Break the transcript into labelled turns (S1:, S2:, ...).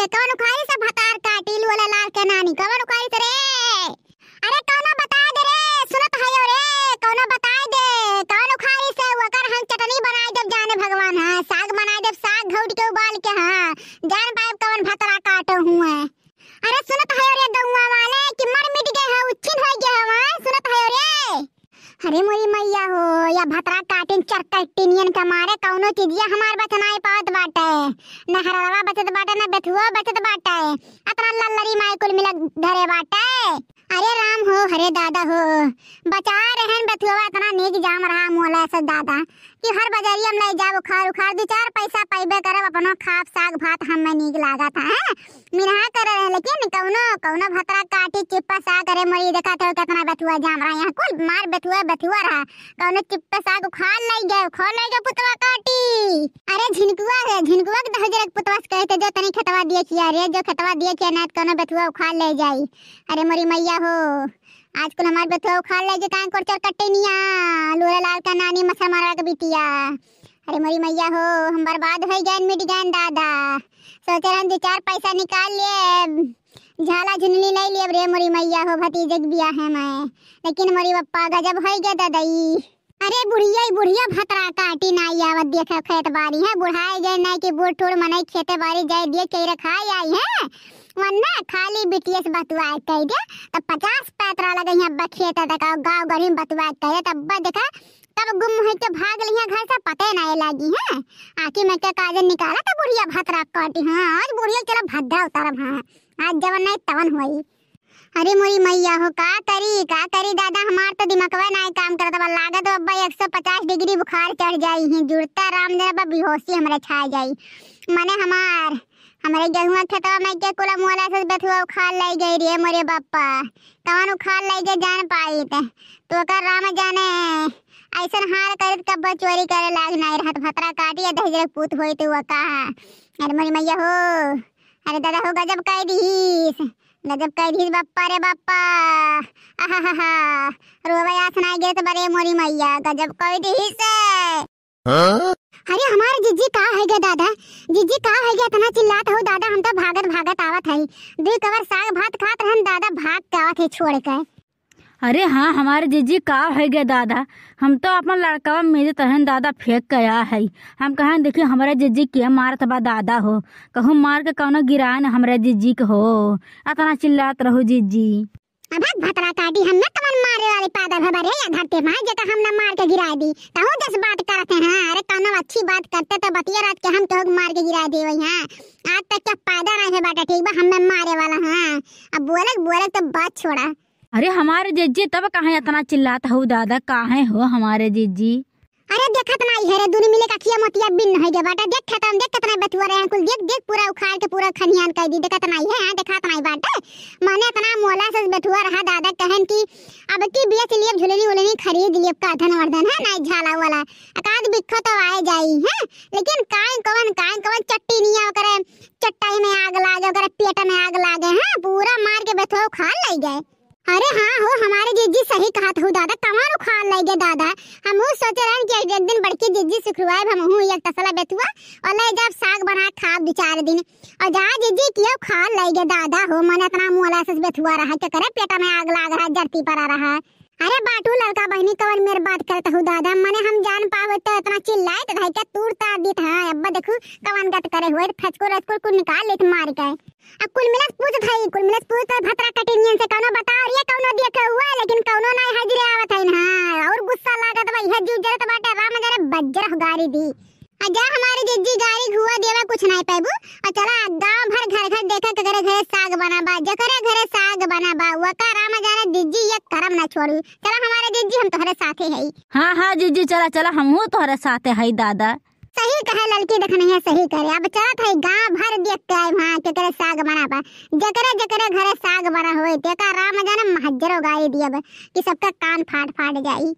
S1: गे कौन उखाड़ी से भतार काटी वाला लाल के नानी कौन उखाड़ी से रे। अरे कौन बता दे रे सुनत है रे कौन बता दे कौन उखाड़ी से वकर हम चटनी बनाए जब जाने भगवान हां साग बनाए जब साग घोट के उबाल के हां जान पाए कौन भतरा काटो हुए। अरे सुनत है रे दउआ वाले कि मर मिट गए है उच्छिन हो गए हवा सुनत है रे। अरे मोरी मैया हो या भतरा काटिन चरकटिनियन के मारे कौनो चीजिया हमार बचनाए पावत बाटे न हरवा बचत बाटे न बेथुआ बचत बाटे अतना लल्लरी माई कुल मिला धरे बाटे। अरे राम हो हरे दादा हो बचा रहन बेथुआ इतना नेक जाम रहा मोला से दादा कि हर बजारिया में ले जा उखाड़ उखाड़ दो चार पैसा पाइबे करब अपनो खाप साग भात हमें नीक लागत है मिनहा करे लेकिन कौनो कौनो भतरा काटी चिप्पा साग करे मरी देखा तो कितना बेथुआ जाम रहा यहाँ कुल मार बेथुआ बेथुआ रहा कौनो चिप्पा साग उखाड़ ले गए पुतवा काटी। अरे झिनकुआ है झिनकुआ के दहजरक पुतवा से कहते जो तनी खतवा दिए किया रे जो खतवा दिए किया ना कौनो बेथुआ उखाड़ ले जाई। अरे मोरी मैया हो आज कल हमारे बेथुआ उखाड़ ले जे कान कोर चर कट्टेनिया लोरा लाल का नानी मसा मारा के बिटिया। अरे मोरी मैया हो हम बर्बाद हो गए मिट गए दादा सोचे हम दो चार पैसा निकाल लिए झाला झुनली ले लिए रे मोरी मैया हो भतीजे के बिया है मैं लेकिन मोरी पप्पा गजब हो गया दादाई। अरे बुढ़िया भतरा काटी नाई आवत देखे खेत बारी है बुढ़ाए गए नहीं कि बूढ़ ठोड़ मनाई खेते बारी जाए दिए के रखाई आई है वरना खाली बिटिया से बतुआ कह दे तब 50 पैतरा लगे यहाँ खेत देखा गाँव गढ़ी में बतुआ कहे तब देखा तब गुम हो के भाग लिया घर से पते नहीं लगी है आखिर में क्या काजल निकाला तो बुढ़िया भतरा काटी। हाँ आज बुढ़िया चलो भद्दा उतरब हाँ आज जवन नहीं तवन हुई। अरे मोरी मैया हो का करी दादा हमार तो दिमागवा नहीं काम करता बा लागत अब्बा 150 डिग्री बुखार चढ़ जाई है जुड़ता राम दे अब्बा बेहोशी हमरे छा जाई माने हमारे गेहुआ खेतवा में के कुला मोला से बेथुआ उखाड़ ले गई रे मोरे बापा कौन उखाड़ ले गए जान पाई तो कर राम जाने ऐसा हाल कर कब चोरी करे लाग नहीं रहत भतरा काटी दहजर पूत होई तो वो कहा। अरे मोरी मैया हो अरे दादा हो गजब कह दी बाप्पा रे बाप्पा आहा रोवा याद सुनाई गए तो बड़े मोरी मैया गजब कह दी से। अरे हमारे जिज्जी का है गे दादा जिज्जी का है गे इतना चिल्लात हो दादा हम तो भागत आवत है दो कवर साग भात खात रहन दादा भाग के आवत है छोड़ के।
S2: अरे हाँ हमारे जीजी का है गे दादा हम तो अपन लड़का मेरे तहन दादा फेंक गया है हम कहें देखिए हमारे जीजी के मारत बा दादा हो कहूँ मार के कौनो गिरा न हमारे जीजी के हो इतना चिल्लात रहो जीजी।
S1: अब भतरा काटी हम न तमन मारे वाले पागल है बरे या धरते मां जका हम न मार के गिरा दी कहूँ 10 बात करते हैं। अरे कौनो अच्छी बात करते तो बतिया रात के हम तो मार के गिरा दे वही हां आज तक क्या पैदा नहीं है बेटा ठीक बा हम मारे वाला हां अब बोले तो बात छोड़ा।
S2: अरे हमारे जीजी तब कहाँ इतना चिल्लाता हो दादा कहाँ हो हमारे जीजी।
S1: अरे देखत नहीं है रे दुनी मिले का खिया मोतिया बिन है गे बेटा देख खत्म देख कितना बेथुआ रे कुल देख पूरा उखाड़ के पूरा खनियान कर दी देखत नहीं है हां देखत नहीं बाटे माने इतना मोला से बेथुआ रहा दादा कहन की अब की बेच लिए झुलनी उलनी खरीद लिए का धन वर्धन है नहीं झाला वाला एकाद बिखो तो आए जाई है लेकिन काई कवन चट्टी निया करे चट्टाई में आग लागे करे पेट में आग लागे हैं पूरा मार के बेथुआ उखाड़ ले गए। अरे हाँ हो हमारे जीजी सही कहा था दादा कमाल उखाड़ ले गए दादा हम सोचे रहे कि एक दिन बड़की जीजी सिखवाए हम एक तसला बेथुआ और ले जब साग बना खा 2-4 दिन और जा जीजी किया उखाड़ ले गए दादा हो मन इतना मोला से बेथुआ रहा क्या करे पेटा में आग लाग रहा जरती पर आ रहा। अरे बाटू लड़का बहनी कवन मेरे बात करता हूँ दादा मने हम जान पावे तो इतना चिल्लाए तो भाई क्या तूर तार दी था अब्बा देखो कवन गत करे हुए फचको रसको को निकाल ले मार के अब कुल मिला पूछ भतरा कटिनियन से कौनो बता और ये कौनो देखे हुआ लेकिन कौनो नहीं हाजिर आवत है ना और गुस्सा लागत भाई है जीव जरत बाटे राम जरा बज्जर गाड़ी दी अजा हमारे जिज्जी गाड़ी घुआ देवा कुछ नहीं पाबू और चला गांव भर घर देखा के घरे साग बनाबा जकरे घरे साग बनाबा वका राम जाने जिज्जी ये करम ना छोड़ू चला हमारे जिज्जी हम तोहरे साथे है।
S2: हाँ जीजी चला हम तोहरे साथे है दादा
S1: सही कहे लड़की देखनी है सही करे अब चलत है गांव भर देख के आए वहां के करे साग बनाबा जकरे घरे साग बना होए तेका राम जाने महजरो गाड़ी दियब कि सबका कान फाट जाई।